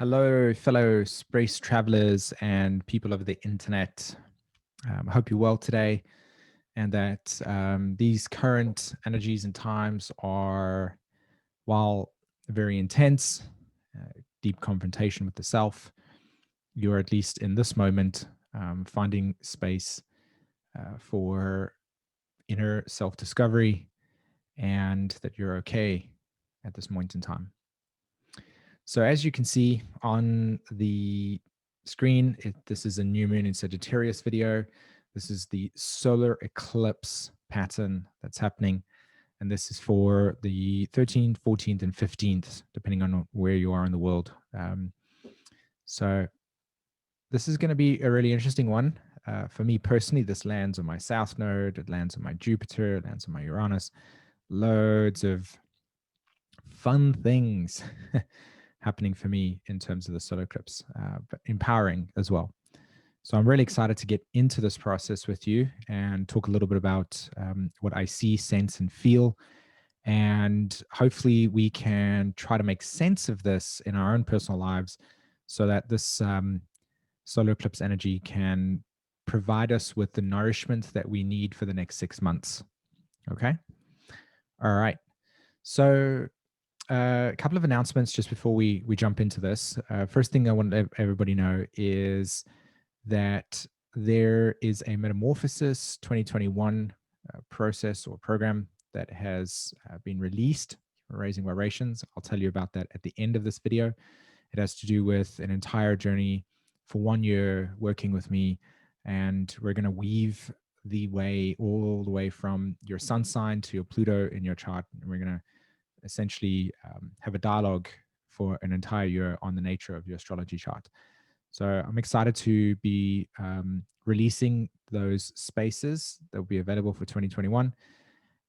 Hello, fellow space travelers and people over the internet. I hope you're well today and that these current energies and times are, while very intense, deep confrontation with the self, you're at least in this moment finding space for inner self discovery and that you're okay at this point in time. So as you can see on the screen, this is a new moon in Sagittarius video. This is the solar eclipse pattern that's happening. And this is for the 13th, 14th, and 15th, depending on where you are in the world. So this is going to be a really interesting one. For me personally, this lands on my South Node, it lands on my Jupiter, it lands on my Uranus. Loads of fun things happening for me in terms of the solar eclipse, but empowering as well. So I'm really excited to get into this process with you and talk a little bit about what I see, sense, and feel. And hopefully we can try to make sense of this in our own personal lives so that this solar eclipse energy can provide us with the nourishment that we need for the next 6 months. Okay. All right. So a couple of announcements just before we jump into this. First thing I want to let everybody know is that there is a Metamorphosis 2021 process or program that has been released for raising vibrations. I'll tell you about that at the end of this video. It has to do with an entire journey for 1 year working with me, and we're going to weave the way all the way from your sun sign to your Pluto in your chart, and we're going to essentially have a dialogue for an entire year on the nature of your astrology chart. So I'm excited to be releasing those spaces that will be available for 2021.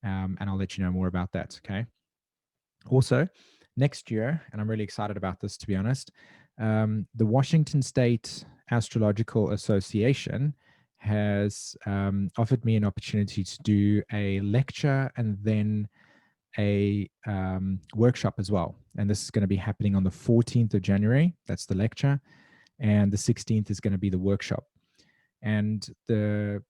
And I'll let you know more about that. Okay. Also, next year, and I'm really excited about this, to be honest, the Washington State Astrological Association has offered me an opportunity to do a lecture and then a workshop as well. And this is going to be happening on the 14th of January. That's the lecture. And the 16th is going to be the workshop. And the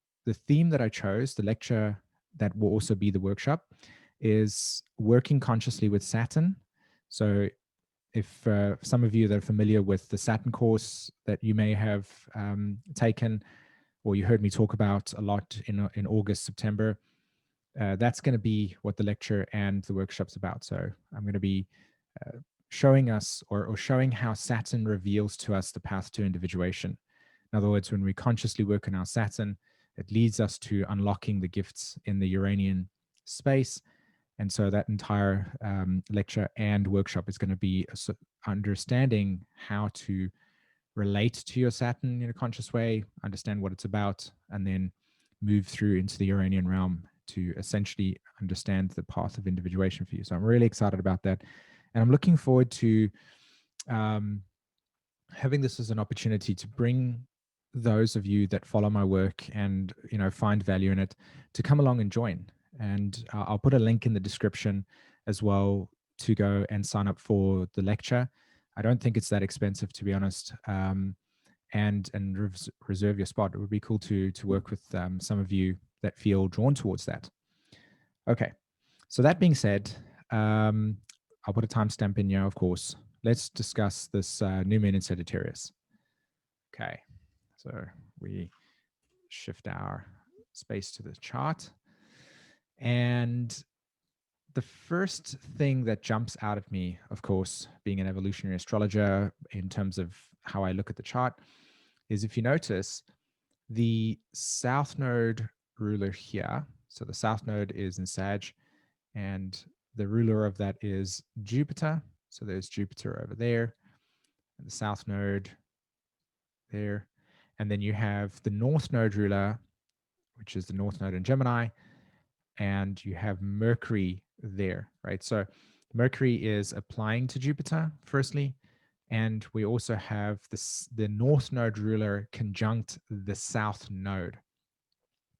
theme that I chose, the lecture that will also be the workshop, is working consciously with Saturn. So if some of you that are familiar with the Saturn course that you may have taken, or you heard me talk about a lot in August, September, that's going to be what the lecture and the workshop's about. So I'm going to be showing us or showing how Saturn reveals to us the path to individuation. In other words, when we consciously work on our Saturn, it leads us to unlocking the gifts in the Uranian space. And so that entire lecture and workshop is going to be understanding how to relate to your Saturn in a conscious way, understand what it's about, and then move through into the Uranian realm to essentially understand the path of individuation for you. So I'm really excited about that. And I'm looking forward to having this as an opportunity to bring those of you that follow my work and find value in it to come along and join. And I'll put a link in the description as well to go and sign up for the lecture. I don't think it's that expensive, to be honest. And reserve your spot. It would be cool to work with some of you that feel drawn towards that. Okay, so that being said, I'll put a timestamp in here, of course. Let's discuss this new moon in Sagittarius. Okay, so we shift our space to the chart. And the first thing that jumps out at me, of course, being an evolutionary astrologer in terms of how I look at the chart, is if you notice the South Node ruler here. So the South Node is in Sag, and the ruler of that is Jupiter. So there's Jupiter over there, and the South Node there. And then you have the North Node ruler, which is the North Node in Gemini, and you have Mercury there, right? So Mercury is applying to Jupiter, firstly, and we also have the North Node ruler conjunct the South Node.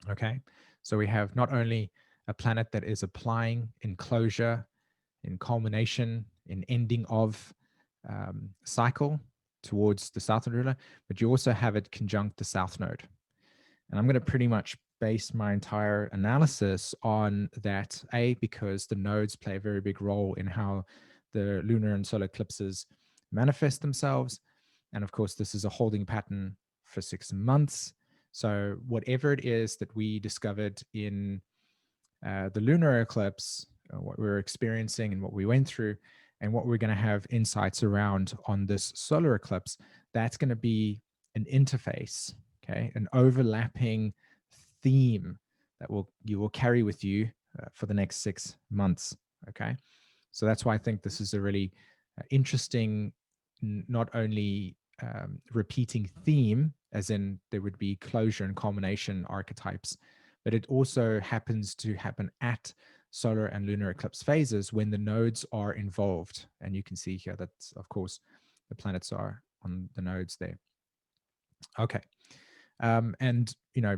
Okay, so we have not only a planet that is applying in closure, in culmination, in ending of cycle, towards the south node ruler, but you also have it conjunct the south node. And I'm going to pretty much base my entire analysis on that, because the nodes play a very big role in how the lunar and solar eclipses manifest themselves. And of course, this is a holding pattern for 6 months. So whatever it is that we discovered in the lunar eclipse, what we were experiencing and what we went through, and what we're going to have insights around on this solar eclipse, that's going to be an interface, okay, an overlapping theme that you will carry with you for the next 6 months, okay? So that's why I think this is a really interesting, not only repeating theme, as in there would be closure and culmination archetypes, but it also happens to happen at solar and lunar eclipse phases when the nodes are involved. And you can see here that, of course, the planets are on the nodes there. Okay. And,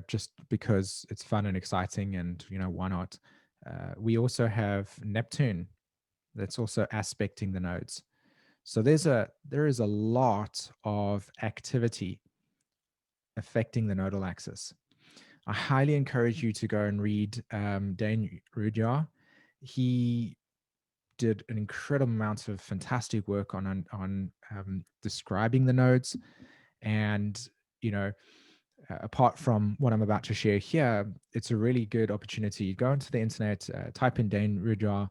just because it's fun and exciting and, why not? We also have Neptune that's also aspecting the nodes. So there is a lot of activity affecting the nodal axis. I highly encourage you to go and read Dane Rudyard. He did an incredible amount of fantastic work on describing the nodes, and apart from what I'm about to share here, it's a really good opportunity. Go into the internet, type in Dane Rudyard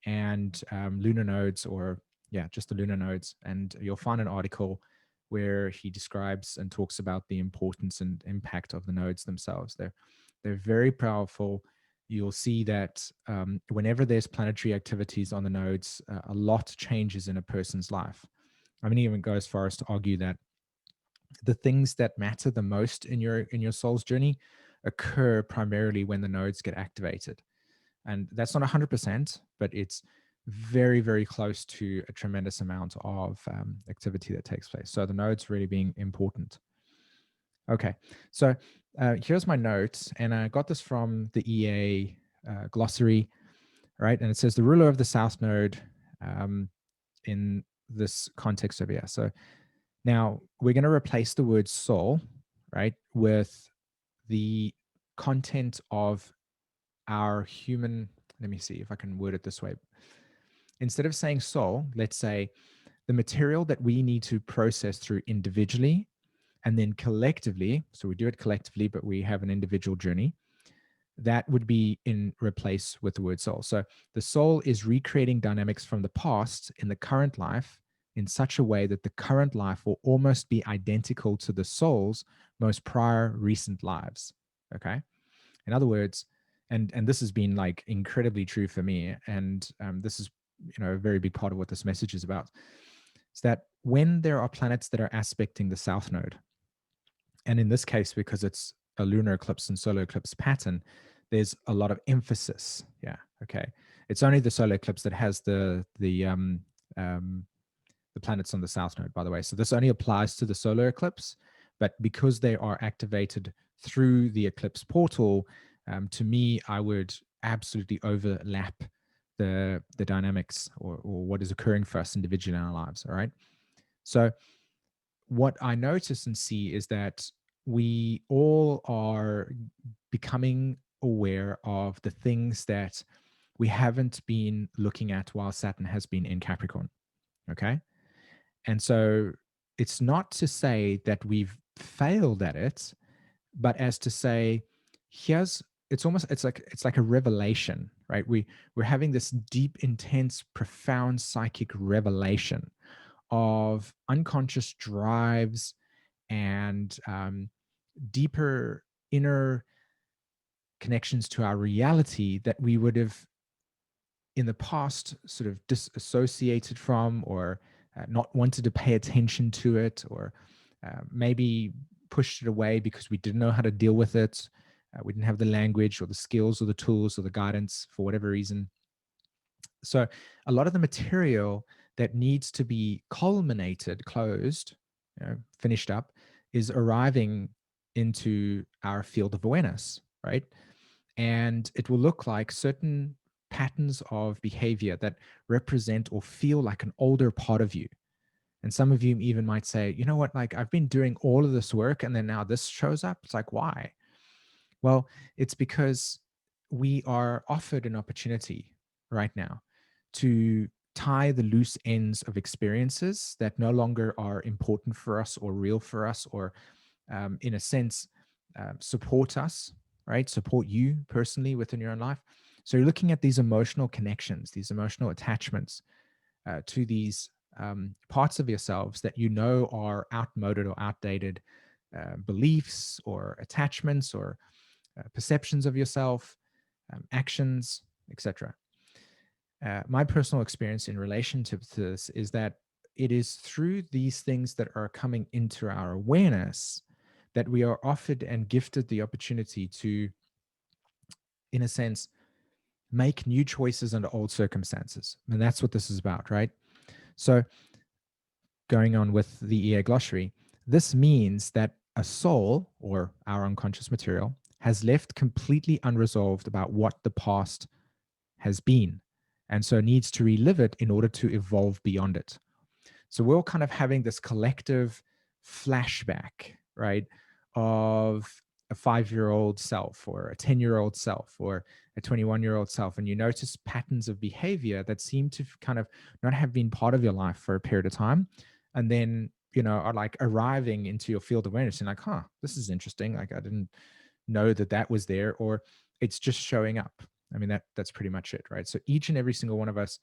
and lunar nodes, or just the lunar nodes, and you'll find an article where he describes and talks about the importance and impact of the nodes themselves. They're very powerful. You'll see that whenever there's planetary activities on the nodes, a lot changes in a person's life. I mean, even go as far as to argue that the things that matter the most in your soul's journey occur primarily when the nodes get activated. And that's not 100%, but it's very, very close to a tremendous amount of activity that takes place. So the nodes really being important. Okay, so here's my notes, and I got this from the EA glossary, right? And it says the ruler of the south node in this context over here. So now we're going to replace the word soul, right, with the content of our human. Let me see if I can word it this way. Instead of saying soul, let's say the material that we need to process through individually and then collectively. So we do it collectively, but we have an individual journey. That would be in replace with the word soul. So the soul is recreating dynamics from the past in the current life in such a way that the current life will almost be identical to the soul's most prior recent lives. Okay. In other words, and this has been like incredibly true for me, and this is a very big part of what this message is about, is that when there are planets that are aspecting the south node, and in this case, because it's a lunar eclipse and solar eclipse pattern, there's a lot of emphasis. Yeah. Okay. It's only the solar eclipse that has the planets on the south node, by the way. So this only applies to the solar eclipse, but because they are activated through the eclipse portal, to me, I would absolutely overlap the dynamics or what is occurring for us individually in our lives. All right. So what I notice and see is that we all are becoming aware of the things that we haven't been looking at while Saturn has been in Capricorn. Okay. And so it's not to say that we've failed at it, but as to say, it's like a revelation, right? We're having this deep, intense, profound psychic revelation of unconscious drives and deeper inner connections to our reality that we would have in the past sort of disassociated from, or not wanted to pay attention to it, or maybe pushed it away because we didn't know how to deal with it. We didn't have the language or the skills or the tools or the guidance for whatever reason. So a lot of the material that needs to be culminated, closed, finished up, is arriving into our field of awareness, right? And it will look like certain patterns of behavior that represent or feel like an older part of you. And some of you even might say, you know what, like I've been doing all of this work and then now this shows up. It's like, why? Well, it's because we are offered an opportunity right now to tie the loose ends of experiences that no longer are important for us or real for us, or in a sense, support us, right? Support you personally within your own life. So you're looking at these emotional connections, these emotional attachments to these parts of yourselves that you know are outmoded or outdated beliefs or attachments or perceptions of yourself, actions, etc. My personal experience in relation to this is that it is through these things that are coming into our awareness that we are offered and gifted the opportunity to, in a sense, make new choices under old circumstances. And that's what this is about, right? So, going on with the EA glossary, this means that a soul, or our unconscious material, has left completely unresolved about what the past has been, and so needs to relive it in order to evolve beyond it. So we're all kind of having this collective flashback, right, of a 5-year-old self or a 10-year-old self or a 21-year-old self. And you notice patterns of behavior that seem to kind of not have been part of your life for a period of time. And then, are like arriving into your field of awareness and like, huh, this is interesting. Like I didn't know that that was there, or it's just showing up. I mean, that's pretty much it, right? So each and every single one of us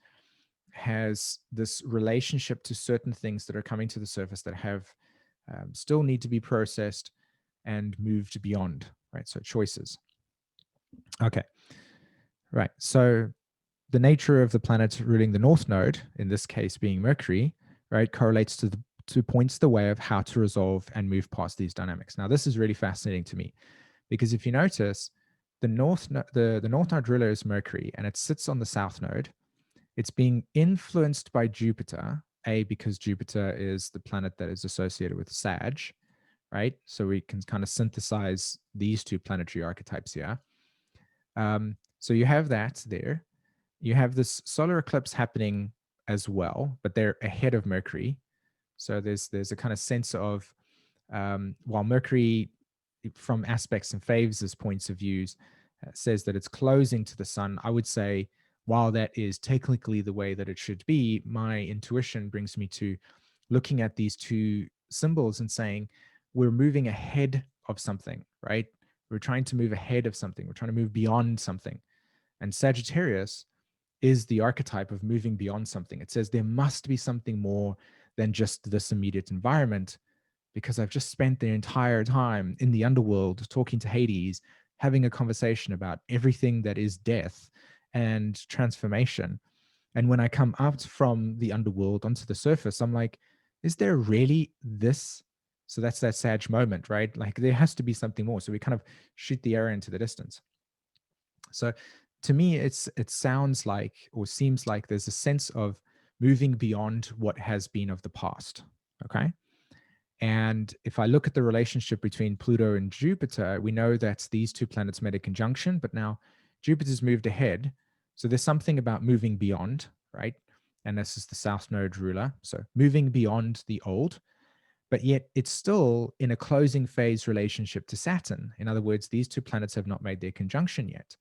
has this relationship to certain things that are coming to the surface that have still need to be processed and moved beyond, right? So choices. Okay, right. So the nature of the planet ruling the north node, in this case being Mercury, right, correlates to the to points the way of how to resolve and move past these dynamics. Now, this is really fascinating to me because if you notice, the north node ruler is Mercury, and it sits on the south node. It's being influenced by Jupiter, because Jupiter is the planet that is associated with Sag, right? So we can kind of synthesize these two planetary archetypes here. So you have that there. You have this solar eclipse happening as well, but they're ahead of Mercury. So there's a kind of sense of while Mercury, from aspects and phases points of views, says that it's closing to the sun, I would say while that is technically the way that it should be, my intuition brings me to looking at these two symbols and saying we're moving ahead of something, right? We're trying to move ahead of something. We're trying to move beyond something. And Sagittarius is the archetype of moving beyond something. It says there must be something more than just this immediate environment, because I've just spent the entire time in the underworld talking to Hades, having a conversation about everything that is death and transformation. And when I come out from the underworld onto the surface, I'm like, is there really this? So that's that Sag moment, right? Like there has to be something more. So we kind of shoot the arrow into the distance. So to me, it sounds like, or seems like, there's a sense of moving beyond what has been of the past. Okay. And if I look at the relationship between Pluto and Jupiter, we know that these two planets made a conjunction, but now Jupiter's moved ahead. So there's something about moving beyond, right? And this is the South Node ruler. So moving beyond the old, but yet it's still in a closing phase relationship to Saturn. In other words, these two planets have not made their conjunction yet.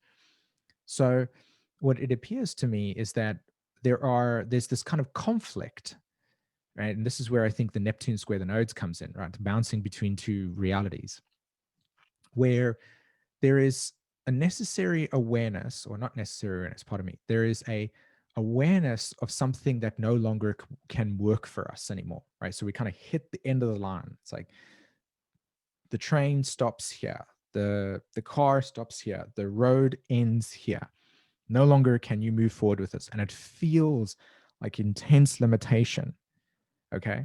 So what it appears to me is that there's this kind of conflict, right? And this is where I think the Neptune square the nodes comes in, right? Bouncing between two realities, where there is a necessary awareness, or not necessary awareness, pardon me. There is a awareness of something that no longer can work for us anymore, right? So we kind of hit the end of the line. It's like the train stops here, the car stops here, the road ends here. No longer can you move forward with this, and it feels like intense limitation. Okay.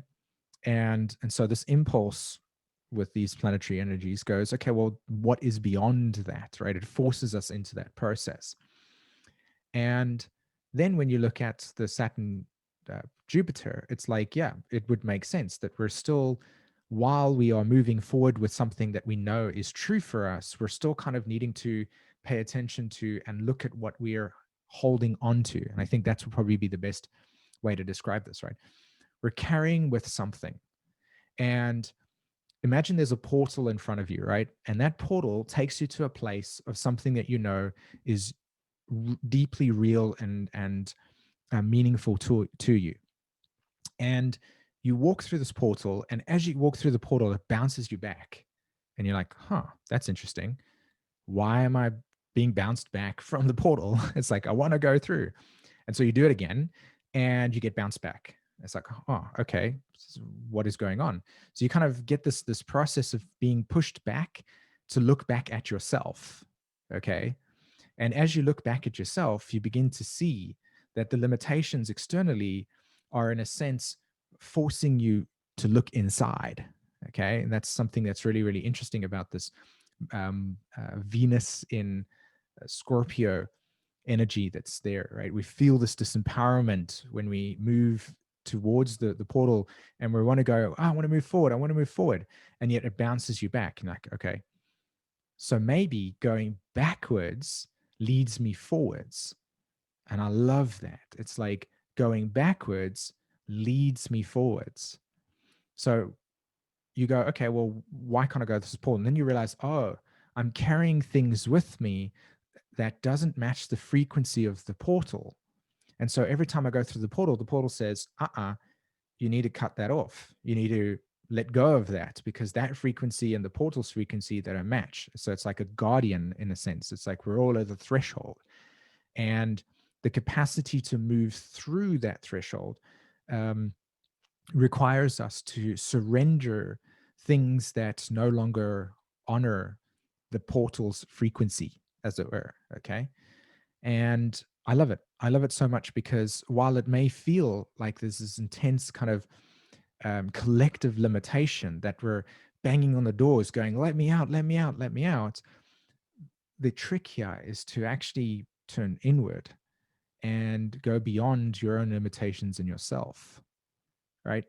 And so this impulse with these planetary energies goes, okay, well, what is beyond that, right? It forces us into that process. And then when you look at the Saturn Jupiter, it's like, yeah, it would make sense that we're still, while we are moving forward with something that we know is true for us, we're still kind of needing to pay attention to and look at what we're holding on to. And I think that's would probably be the best way to describe this, right? we're carrying with something. And imagine there's a portal in front of you, right? And that portal takes you to a place of something that you know is deeply real and meaningful to you. And you walk through this portal, and as you walk through the portal, it bounces you back. And you're like, huh, that's interesting. Why am I being bounced back from the portal? It's like, I want to go through. And so you do it again and you get bounced back. It's like, oh, okay, what is going on? So you kind of get this process of being pushed back to look back at yourself. Okay. And as you look back at yourself, you begin to see that the limitations externally are, in a sense, forcing you to look inside. Okay. And that's something that's really, really interesting about this Venus in Scorpio energy that's there, right? We feel this disempowerment when we move towards the portal and we want to go, oh, I want to move forward. I want to move forward. And yet it bounces you back. And like, okay, so maybe going backwards leads me forwards. And I love that. It's like going backwards leads me forwards. So you go, okay, well, why can't I go this portal? And then you realize, oh, I'm carrying things with me that doesn't match the frequency of the portal. And so every time I go through the portal says, you need to cut that off. You need to let go of that because that frequency and the portal's frequency that are match. So it's like a guardian in a sense. It's like we're all at the threshold. And the capacity to move through that threshold requires us to surrender things that no longer honor the portal's frequency, as it were. Okay. And I love it. I love it so much because while it may feel like there's this intense kind of collective limitation that we're banging on the doors going, let me out, let me out, let me out. The trick here is to actually turn inward and go beyond your own limitations in yourself, right?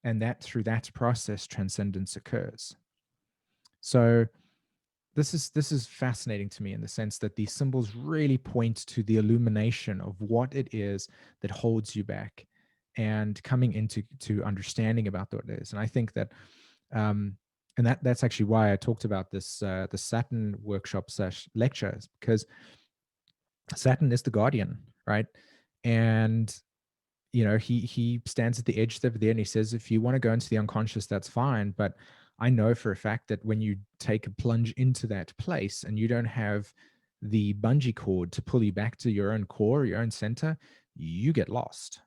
And that through that process, transcendence occurs. So this is fascinating to me in the sense that these symbols really point to the illumination of what it is that holds you back and coming into understanding about what it is. And I think that and that's actually why I talked about this the Saturn workshop / lectures, because Saturn is the guardian, right? And you know, he stands at the edge over there and he says, if you want to go into the unconscious, that's fine. But I know for a fact that when you take a plunge into that place and you don't have the bungee cord to pull you back to your own core, your own center, you get lost.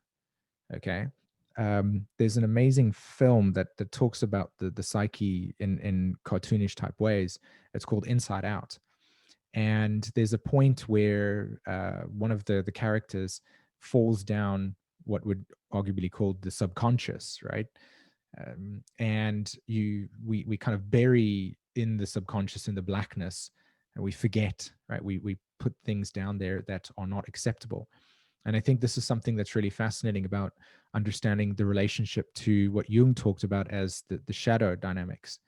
Okay. There's an amazing film that talks about the psyche in cartoonish type ways. It's called Inside Out. And there's a point where one of the characters falls down what would arguably called the subconscious, right? And we kind of bury in the subconscious, in the blackness, and we forget, right? We put things down there that are not acceptable. And I think this is something that's really fascinating about understanding the relationship to what Jung talked about as the shadow dynamics.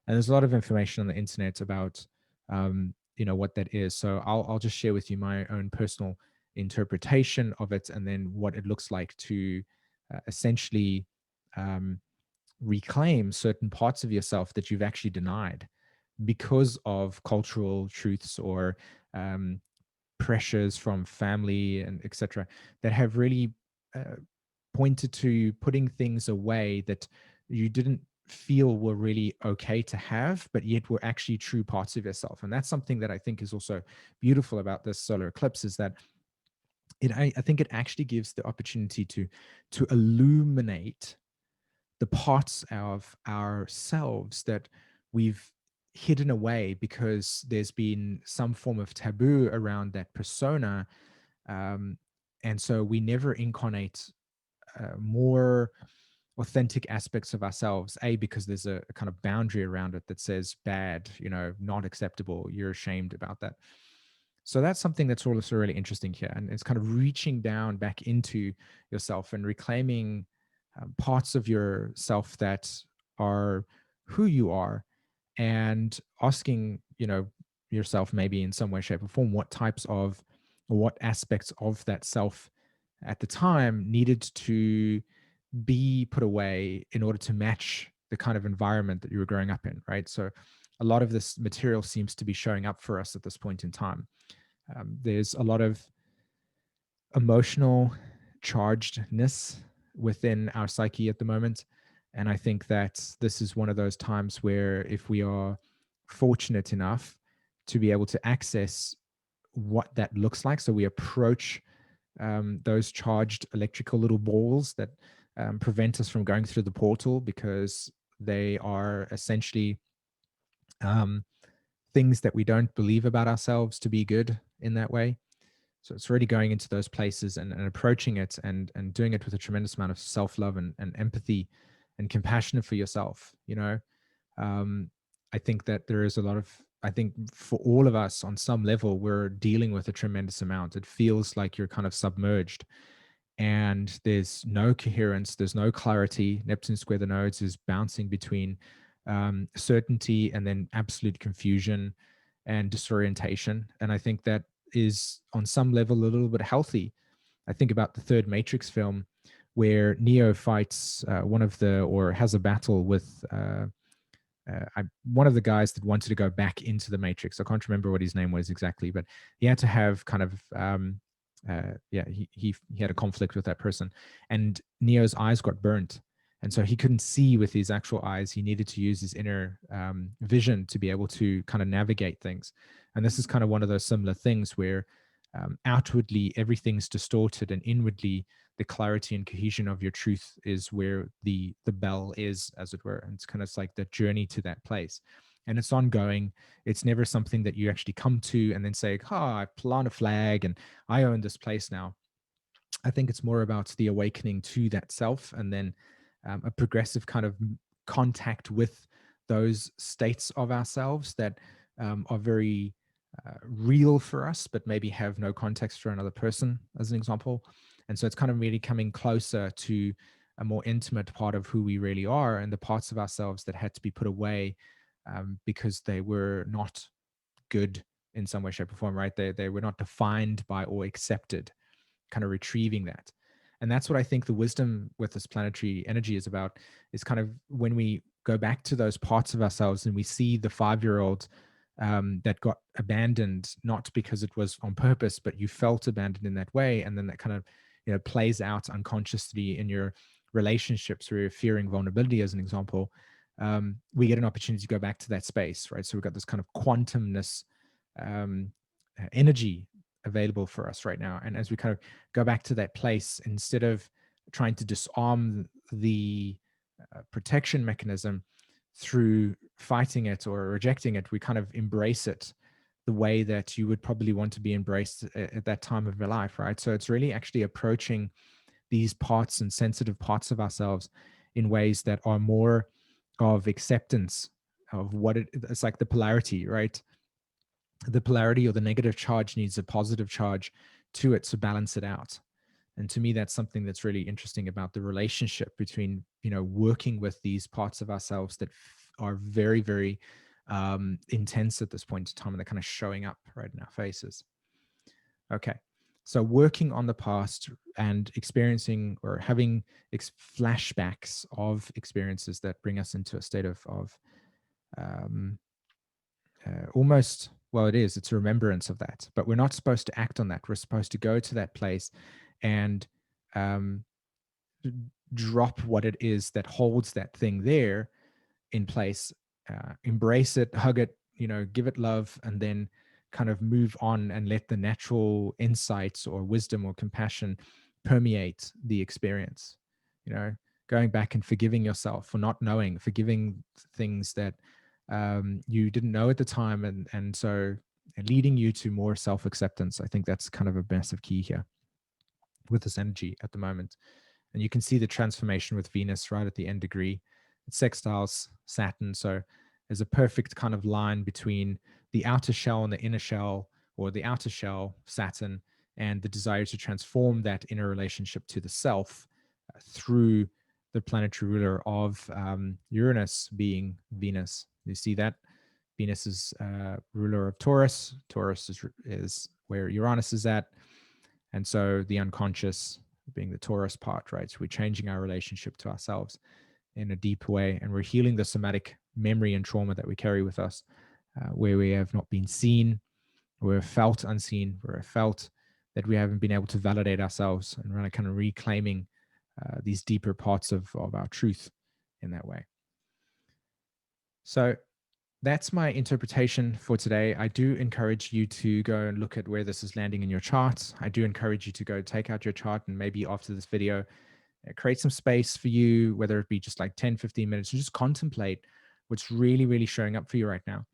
And there's a lot of information on the internet about you know what that is. So I'll just share with you my own personal interpretation of it, and then what it looks like to essentially reclaim certain parts of yourself that you've actually denied because of cultural truths or pressures from family and etc. that have really pointed to putting things away that you didn't feel were really okay to have, but yet were actually true parts of yourself. And that's something that I think is also beautiful about this solar eclipse, is that I think it actually gives the opportunity to illuminate the parts of ourselves that we've hidden away because there's been some form of taboo around that persona. And so we never incarnate more authentic aspects of ourselves, because there's a kind of boundary around it that says bad, you know, not acceptable, you're ashamed about that. So that's something that's also really interesting here, and it's kind of reaching down back into yourself and reclaiming parts of yourself that are who you are, and asking, you know, yourself maybe in some way, shape, or form what types of, or what aspects of that self at the time needed to be put away in order to match the kind of environment that you were growing up in, right? So a lot of this material seems to be showing up for us at this point in time. There's a lot of emotional chargedness within our psyche at the moment. And I think that this is one of those times where, if we are fortunate enough to be able to access what that looks like, so we approach those charged electrical little balls that prevent us from going through the portal, because they are essentially um, things that we don't believe about ourselves to be good in that way. So it's really going into those places and approaching it, and doing it with a tremendous amount of self-love and empathy and compassion for yourself. Um, I think that there is a lot of, I think for all of us on some level, we're dealing with a tremendous amount. It feels like you're kind of submerged, and there's no coherence, there's no clarity. Neptune square the nodes is bouncing between certainty and then absolute confusion and disorientation. And I think that is on some level a little bit healthy. I think about the third Matrix film, where Neo fights one of the, or has a battle with one of the guys that wanted to go back into the Matrix. I can't remember what his name was exactly, but he had to have kind of he had a conflict with that person, and Neo's eyes got burnt, and so he couldn't see with his actual eyes. He needed to use his inner vision to be able to kind of navigate things. And this is kind of one of those similar things where outwardly everything's distorted, and inwardly the clarity and cohesion of your truth is where the bell is, as it were. And it's kind of like the journey to that place, and it's ongoing. It's never something that you actually come to and then say, oh, I plant a flag and I own this place now. I think it's more about the awakening to that self, and then a progressive kind of contact with those states of ourselves that are very real for us, but maybe have no context for another person, as an example. And so it's kind of really coming closer to a more intimate part of who we really are, and the parts of ourselves that had to be put away because they were not good in some way, shape, or form, right? They were not defined by or accepted, kind of retrieving that. And that's what I think the wisdom with this planetary energy is about, is kind of when we go back to those parts of ourselves and we see the 5-year-old that got abandoned, not because it was on purpose, but you felt abandoned in that way. And then that kind of, plays out unconsciously in your relationships where you're fearing vulnerability, as an example. We get an opportunity to go back to that space, right? So we've got this kind of quantumness um, energy available for us right now. And as we kind of go back to that place, instead of trying to disarm the protection mechanism through fighting it or rejecting it, we kind of embrace it the way that you would probably want to be embraced at that time of your life, right? So it's really actually approaching these parts and sensitive parts of ourselves in ways that are more of acceptance of what it's like, the polarity, right? The polarity or the negative charge needs a positive charge to it to balance it out. And to me, that's something that's really interesting about the relationship between, working with these parts of ourselves that are very, very intense at this point in time, and they're kind of showing up right in our faces. Okay. So working on the past and experiencing or having flashbacks of experiences that bring us into a state of um, almost, well, it's a remembrance of that, but we're not supposed to act on that. We're supposed to go to that place and um, drop what it is that holds that thing there in place, embrace it, hug it, give it love, and then kind of move on and let the natural insights or wisdom or compassion permeate the experience. Going back and forgiving yourself for not knowing, forgiving things that you didn't know at the time, and so leading you to more self-acceptance. I think that's kind of a massive key here with this energy at the moment. And you can see the transformation with Venus right at the end degree. It sextiles Saturn. So there's a perfect kind of line between the outer shell and the inner shell, or the outer shell, Saturn, and the desire to transform that inner relationship to the self through the planetary ruler of Uranus, being Venus. You see that? Venus is ruler of Taurus. Taurus is where Uranus is at. And so the unconscious, being the Taurus part, right? So we're changing our relationship to ourselves in a deep way, and we're healing the somatic memory and trauma that we carry with us, where we have not been seen, we're felt unseen, we're felt that we haven't been able to validate ourselves, and we're kind of reclaiming these deeper parts of our truth in that way. So that's my interpretation for today. I do encourage you to go and look at where this is landing in your chart. I do encourage you to go take out your chart, and maybe after this video, create some space for you, whether it be just like 10, 15 minutes, to just contemplate what's really, really showing up for you right now.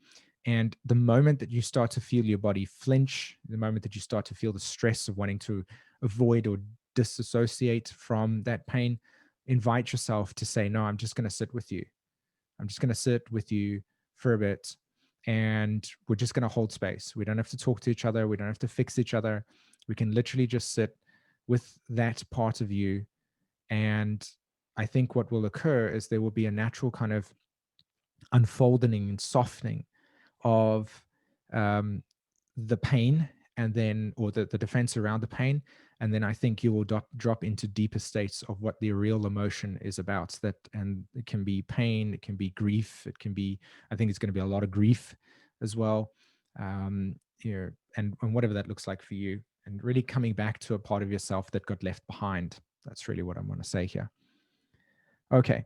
And the moment that you start to feel your body flinch, the moment that you start to feel the stress of wanting to avoid or disassociate from that pain, invite yourself to say, no, I'm just going to sit with you. I'm just going to sit with you for a bit, and we're just going to hold space. We don't have to talk to each other. We don't have to fix each other. We can literally just sit with that part of you. And I think what will occur is there will be a natural kind of unfolding and softening of the pain, and then, or the defense around the pain. And then I think you will drop into deeper states of what the real emotion is about. That, and it can be pain, it can be grief, it can be, I think it's going to be a lot of grief as well. And whatever that looks like for you, and really coming back to a part of yourself that got left behind. That's really what I want to say here. Okay,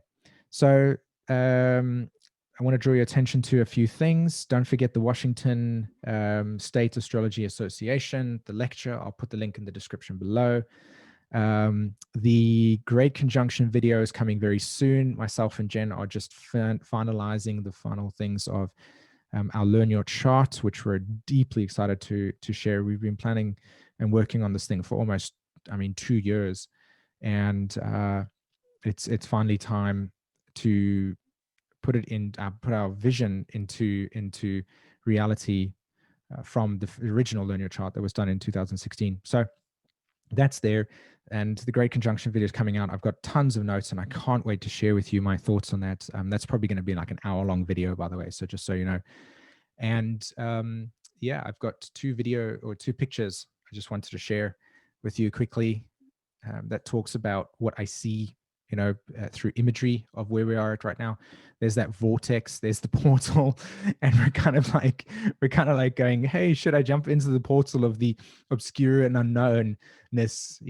so I want to draw your attention to a few things. Don't forget the Washington State Astrology Association, the lecture. I'll put the link in the description below. The Great Conjunction video is coming very soon. Myself and Jen are just finalizing the final things of our Learn Your Chart, which we're deeply excited to share. We've been planning and working on this thing for almost, 2 years. And it's finally time to put it in, put our vision into reality from the original Learn Your Chart that was done in 2016. So that's there, and the Great Conjunction video is coming out. I've got tons of notes, and I can't wait to share with you my thoughts on that. That's probably going to be like an hour-long video, by the way, so just so you know. And yeah, I've got two pictures I just wanted to share with you quickly that talks about what I see, through imagery of where we are at right now. There's that vortex, there's the portal, and we're kind of like going, hey, should I jump into the portal of the obscure and unknownness,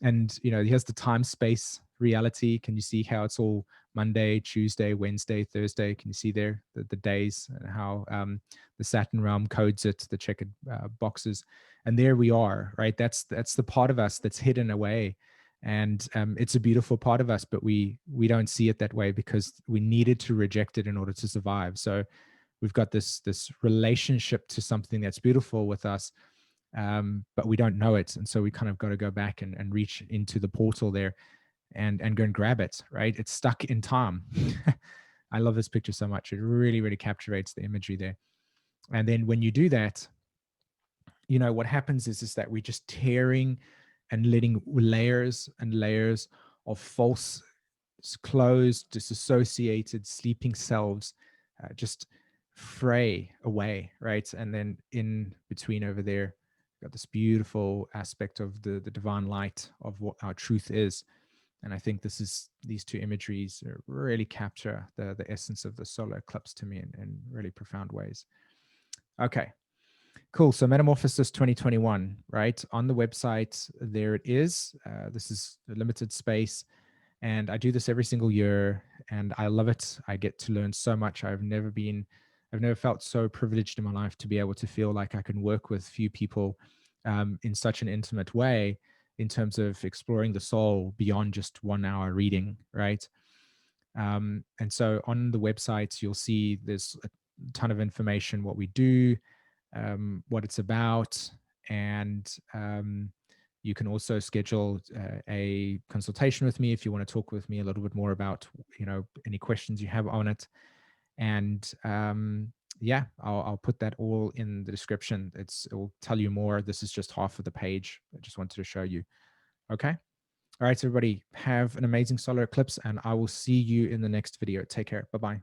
and here's the time space reality. Can you see how it's all Monday, Tuesday, Wednesday, Thursday? Can you see there the days, and how the Saturn realm codes it, the checkered boxes? And there we are, right? That's the part of us that's hidden away, and it's a beautiful part of us, but we don't see it that way because we needed to reject it in order to survive. So we've got this relationship to something that's beautiful with us, but we don't know it, and so we kind of got to go back and reach into the portal there and go and grab it, right? It's stuck in time. I love this picture so much. It really, really captivates the imagery there. And then when you do that, what happens is that we're just tearing and letting layers and layers of false, closed, disassociated, sleeping selves just fray away, right? And then in between over there, got this beautiful aspect of the divine light of what our truth is. And I think these two imageries really capture the essence of the solar eclipse to me in really profound ways. Okay. Cool. So Metamorphosis 2021, right? On the website, there it is. This is a limited space, and I do this every single year, and I love it. I get to learn so much. I've never felt so privileged in my life to be able to feel like I can work with few people in such an intimate way in terms of exploring the soul beyond just 1 hour reading, right? And so on the website, you'll see there's a ton of information, what we do, what it's about, and you can also schedule a consultation with me if you want to talk with me a little bit more about any questions you have on it. And yeah, I'll put that all in the description. It will tell you more. This is just half of the page. I just wanted to show you. Okay. All right, everybody, have an amazing solar eclipse, and I will see you in the next video. Take care. Bye-bye.